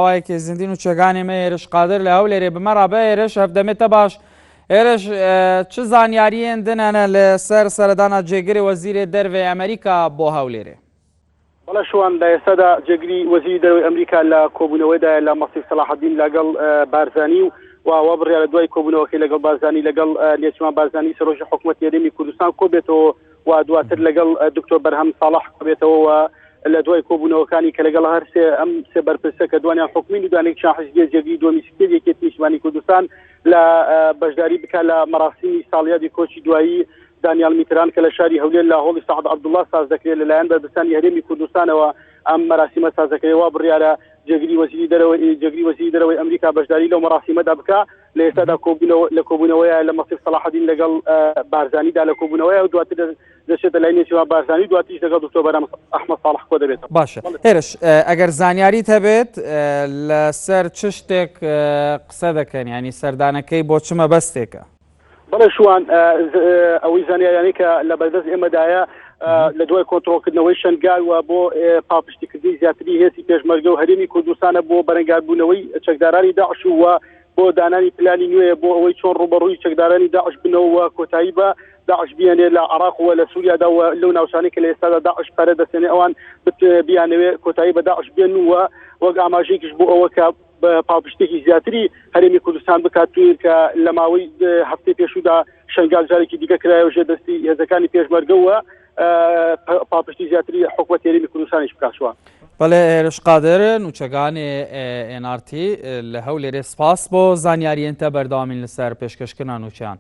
وایەکی زیندین و چێگانی مە ئێرش قادر لە هەولێرێ بمەڕابە ئێرش هەفدەمێتە باش ئێرش چ زانیاریەن دنانە لەسەر سەردانا جێگری وەزیرێ دەرێ ئەمریکا بۆ هەولێرێ؟ بەڵێ شوان لە ئێستادا جێگری وەزیری دەرەوەی ئەمریکا لە کۆبوونەوەیدا لە مەسیح سەلاحەدین لەگەڵ بارزانی و وا بڕیا لە دوای کۆبوونەوەکەی لەگەڵ بارزانی لەگەڵ لێچمان بارزانی سەرۆژی حکوومەتی هەرێمی کوردستان کۆبێتەوە و دواتر لەگەڵ دکتۆر بەرهەم ساڵح کۆبێتەوە لە دوای کۆبوونەوەکانی کە لەگەڵ هەر ئەم سێ بەرپرسە کە دوانیان حکومی دوانێکیان حزبیە جێگری دووەمی سکتێریەکێتی نیشتیمانی کوردستان لە بەشداری بکات لە مەراسیمی ساڵیادی کۆچی دوایی دانیال میتران کە لە شاری هەولێر لە هۆڵی سەعد عەبدوڵڵا ساز دەکرێت لەلایەن بەرپرسانی هەرێمی کوردستانەوە ئەم مەراسیمە ساز دەکرێتەوە بڕیارە جێگری وەزیری دەرەوەی ئەمریکا بەشداری لەو مەراسیمەدا بکات لە ئێستادا لە کۆبوونەوەیە لە مەسیح سەلاحەدین لەگەڵ بارزانیدا لە کۆبوونەوەیە و دواتر دەچێتە لای نێچیروان بارزانی دواتریش لەگەڵ دکتۆر بەرهەم ئەحمەد ساڵح کۆ دەبێتەوە. باشە هێرش ئەگەر زانیاریت هەبێت لەسەر چ شتێک قسە دەکەن ینی سەردانەکەی بۆ چ مەبەستێکە؟ بەڵێ شوان ئەوەی زانیاریانەی کە لە بەردەست ئێمەدایە لە دوای کۆنتڕۆڵکردنەوەی شنگال و بۆ پاپشتیکردنی زیاتری هێزی پێشمەرگە و هەرێمی کوردستانە بۆ بەرەنگاربوونەوەی چەکدارانی داعش و بۆ دانانی پلانی نوێیە بۆ ئەوەی چۆن ڕوبەڕووی چەکدارانی داعش بنەوە کۆتایی بە داعش بیانێ لە عراق و لە سووریادا و لەو ناوچانەی کە لە ئێستادا داعش پەرە دەستێنێ ئەوان بیانەوێ کۆتایی بە داعش بێن و وەک ئاماژەیەکیش بۆ ئەوە کە بە پاپشتێکی زیاتری هەرێمی کوردستان بکات تویر کە لە ماوەی هەفتەی پێشوودا شنگال جارێکی دیکە کرایەوە ژێر دەستی هێزەکانی پێشمەرگەوە پاپشتی زیاتری حکوومەت هەرێمی کوردستانیش بکاشوە. بەڵێ ئێرش قادر نوچەکانی NRT لە هەولێرێ سپاس بۆ زانیاریێنتە بەردەوامین لەسەر پێشکەشکردنا نوچیان.